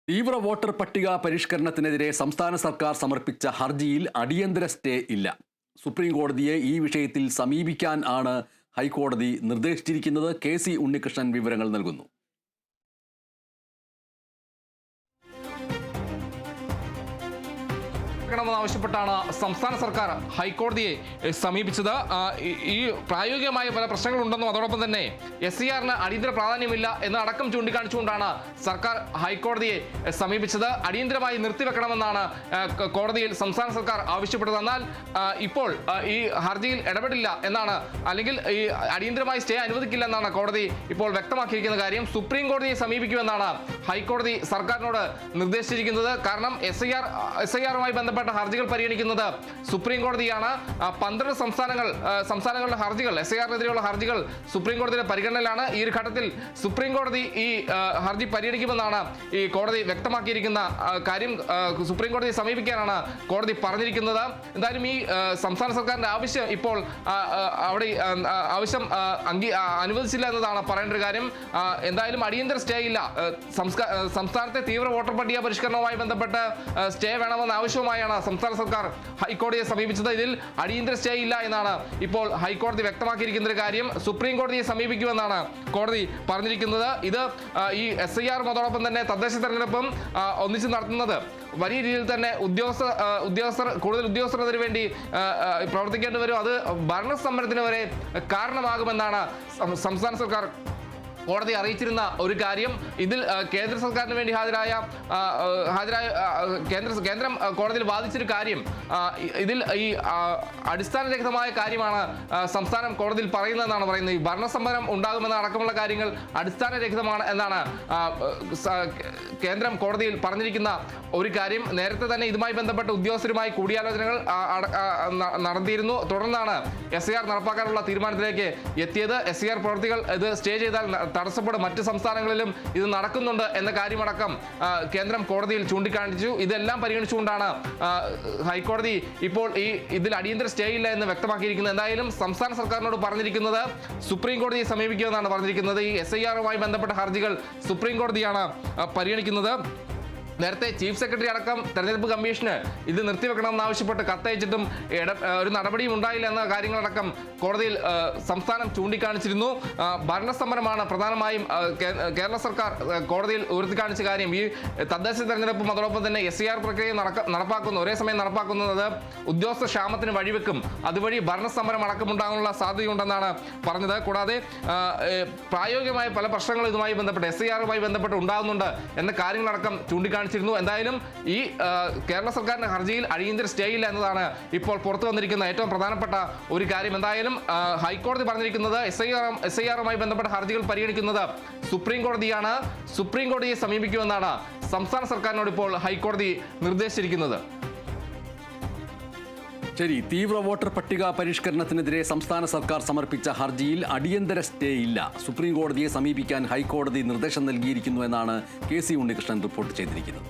തീവ്ര വോട്ടർ പട്ടിക പരിഷ്കരണത്തിനെതിരെ സംസ്ഥാന സർക്കാർ സമർപ്പിച്ച ഹർജിയിൽ അടിയന്തര സ്റ്റേ ഇല്ല. സുപ്രീം കോടതിയെ ഈ വിഷയത്തിൽ സമീപിക്കാൻ ആണ് ഹൈക്കോടതി നിർദ്ദേശിച്ചിരിക്കുന്നത്. KC ഉണ്ണികൃഷ്ണൻ വിവരങ്ങൾ നൽകുന്നു. ആവശ്യപ്പെട്ടാണ് സംസ്ഥാന സർക്കാർ ഹൈക്കോടതിയെ സമീപിച്ചത്. ഈ പ്രായോഗികമായ പല പ്രശ്നങ്ങളുണ്ടെന്നും അതോടൊപ്പം തന്നെ SCRന് അടിയന്തര പ്രാധാന്യമില്ല എന്നടക്കം ചൂണ്ടിക്കാണിച്ചുകൊണ്ടാണ് സർക്കാർ ഹൈക്കോടതിയെ സമീപിച്ചത്. അടിയന്തരമായി നിർത്തിവെക്കണമെന്നാണ് കോടതിയിൽ സംസ്ഥാന സർക്കാർ ആവശ്യപ്പെട്ടത്. എന്നാൽ ഇപ്പോൾ ഈ ഹർജിയിൽ ഇടപെടില്ല എന്നാണ്, അല്ലെങ്കിൽ ഈ അടിയന്തരമായി സ്റ്റേ അനുവദിക്കില്ല എന്നാണ് കോടതി ഇപ്പോൾ വ്യക്തമാക്കിയിരിക്കുന്ന കാര്യം. സുപ്രീം കോടതിയെ സമീപിക്കുമെന്നാണ് ഹൈക്കോടതി സർക്കാരിനോട് നിർദ്ദേശിച്ചിരിക്കുന്നത്. കാരണം SIRമായി ബന്ധപ്പെട്ട ഹർജികൾ പരിഗണിക്കുന്നത് സുപ്രീം കോടതിയാണ്. 12 സംസ്ഥാനങ്ങളുടെ ഹർജികൾ, SIRനെതിരെയുള്ള ഹർജികൾ സുപ്രീം കോടതിയുടെ പരിഗണനയിലാണ്. ഈ ഒരു ഘട്ടത്തിൽ സുപ്രീം കോടതി ഈ ഹർജി പരിഗണിക്കുമെന്നാണ് ഈ കോടതി വ്യക്തമാക്കിയിരിക്കുന്ന കാര്യം. സുപ്രീം കോടതിയെ സമീപിക്കാനാണ് കോടതി പറഞ്ഞിരിക്കുന്നത്. എന്തായാലും ഈ സംസ്ഥാന സർക്കാരിന്റെ ആവശ്യം ഇപ്പോൾ അവിടെ ആവശ്യം അനുവദിച്ചില്ല എന്നതാണ് പറയേണ്ട ഒരു കാര്യം. എന്തായാലും അടിയന്തര സ്റ്റേ ഇല്ല. സംസ്ഥാനത്തെ തീവ്ര വോട്ടർ പട്ടിക പരിഷ്കരണവുമായി ബന്ധപ്പെട്ട് സ്റ്റേ വേണമെന്ന ആവശ്യവുമായാണ് സംസ്ഥാന സർക്കാർ ഹൈക്കോടതിയെ സമീപിച്ചത്. ഇതിൽ അടിയന്തര സ്റ്റേ ഇല്ല എന്നാണ് ഇപ്പോൾ ഹൈക്കോടതി വ്യക്തമാക്കിയിരിക്കുന്ന ഒരു കാര്യം. സുപ്രീം കോടതിയെ സമീപിക്കുമെന്നാണ് കോടതി പറഞ്ഞിരിക്കുന്നത്. ഇത് ഈ SIR അതോടൊപ്പം തന്നെ തദ്ദേശ തെരഞ്ഞെടുപ്പും ഒന്നിച്ച് നടത്തുന്നത് വലിയ രീതിയിൽ തന്നെ കൂടുതൽ ഉദ്യോഗസ്ഥർക്കെതിരെ വേണ്ടി പ്രവർത്തിക്കേണ്ടി വരും. അത് ഭരണസമരത്തിന് വരെ കാരണമാകുമെന്നാണ് സംസ്ഥാന സർക്കാർ കോടതി അറിയിച്ചിരുന്ന ഒരു കാര്യം. ഇതിൽ കേന്ദ്ര സർക്കാരിന് വേണ്ടി കേന്ദ്രം കോടതിയിൽ വാദിച്ചൊരു കാര്യം, ഇതിൽ ഈ അടിസ്ഥാനരഹിതമായ കാര്യമാണ് സംസ്ഥാനം കോടതിയിൽ പറയുന്നതെന്നാണ് പറയുന്നത്. ഈ ഭരണസമരം ഉണ്ടാകുമെന്ന അടക്കമുള്ള കാര്യങ്ങൾ അടിസ്ഥാനരഹിതമാണ് എന്നാണ് കേന്ദ്രം കോടതിയിൽ പറഞ്ഞിരിക്കുന്ന ഒരു കാര്യം. നേരത്തെ തന്നെ ഇതുമായി ബന്ധപ്പെട്ട ഉദ്യോഗസ്ഥരുമായി കൂടിയാലോചനകൾ നടത്തിയിരുന്നു. തുടർന്നാണ് SIR നടപ്പാക്കാനുള്ള തീരുമാനത്തിലേക്ക് എത്തിയത്. SIR പ്രവൃത്തികൾ ഇത് സ്റ്റേ ചെയ്താൽ തടസ്സപ്പെടും, മറ്റ് സംസ്ഥാനങ്ങളിലും ഇത് നടക്കുന്നുണ്ട് എന്ന കാര്യമടക്കം കേന്ദ്രം കോടതിയിൽ ചൂണ്ടിക്കാണിച്ചു. ഇതെല്ലാം പരിഗണിച്ചുകൊണ്ടാണ് ഹൈക്കോടതി ഇപ്പോൾ ഇതിൽ അടിയന്തര സ്റ്റേ ഇല്ല എന്ന് വ്യക്തമാക്കിയിരിക്കുന്നത്. എന്തായാലും സംസ്ഥാന സർക്കാരിനോട് പറഞ്ഞിരിക്കുന്നത് സുപ്രീം കോടതിയെ സമീപിക്കുമെന്നാണ് പറഞ്ഞിരിക്കുന്നത്. ഈ SIRവുമായി ബന്ധപ്പെട്ട ഹർജികൾ സുപ്രീം കോടതിയാണ് പരിഗണിക്കുന്നത്. നേരത്തെ ചീഫ് സെക്രട്ടറി അടക്കം തെരഞ്ഞെടുപ്പ് കമ്മീഷന് ഇത് നിർത്തിവെക്കണമെന്ന് ആവശ്യപ്പെട്ട് കത്തയച്ചിട്ടും ഒരു നടപടിയും ഉണ്ടായില്ല എന്ന കാര്യങ്ങളടക്കം കോടതിയിൽ സംസ്ഥാനം ചൂണ്ടിക്കാണിച്ചിരുന്നു. ഭരണസമരമാണ് പ്രധാനമായും കേരള സർക്കാർ കോടതിയിൽ ഉയർത്തിക്കാണിച്ച കാര്യം. ഈ തദ്ദേശ തെരഞ്ഞെടുപ്പും അതോടൊപ്പം തന്നെ SIR പ്രക്രിയ ഒരേ സമയം നടപ്പാക്കുന്നത് ഉദ്യോഗസ്ഥ ക്ഷാമത്തിന് വഴിവെക്കും, അതുവഴി ഭരണസമരം അടക്കമുണ്ടാകാനുള്ള സാധ്യതയുണ്ടെന്നാണ് പറഞ്ഞത്. കൂടാതെ പ്രായോഗികമായ പല പ്രശ്നങ്ങളും ഇതുമായി ബന്ധപ്പെട്ട് SIRവുമായി ബന്ധപ്പെട്ട് ഉണ്ടാകുന്നുണ്ട് എന്ന കാര്യങ്ങളടക്കം ചൂണ്ടിക്കാണിച്ചു. എന്തായാലും ഈ കേരള സർക്കാരിന്റെ ഹർജിയിൽ അടിയന്തര സ്റ്റേ ഇല്ല എന്നതാണ് ഇപ്പോൾ പുറത്തു വന്നിരിക്കുന്ന ഏറ്റവും പ്രധാനപ്പെട്ട ഒരു കാര്യം. എന്തായാലും ഹൈക്കോടതി പറഞ്ഞിരിക്കുന്നത് SIRവുമായി ബന്ധപ്പെട്ട ഹർജികൾ പരിഗണിക്കുന്നത് സുപ്രീം കോടതിയാണ്. സുപ്രീം കോടതിയെ സമീപിക്കുമെന്നാണ് സംസ്ഥാന സർക്കാരിനോട് ഇപ്പോൾ ഹൈക്കോടതി നിർദ്ദേശിച്ചിരിക്കുന്നത്. ശരി, തീവ്ര വോട്ടർ പട്ടിക പരിഷ്കരണത്തിനെതിരെ സംസ്ഥാന സർക്കാർ സമർപ്പിച്ച ഹർജിയിൽ അടിയന്തര സ്റ്റേ ഇല്ല. സുപ്രീം കോടതിയെ സമീപിക്കാൻ ഹൈക്കോടതി നിർദ്ദേശം നൽകിയിരിക്കുന്നു എന്നാണ് KC ഉണ്ണികൃഷ്ണൻ റിപ്പോർട്ട് ചെയ്തിരിക്കുന്നത്.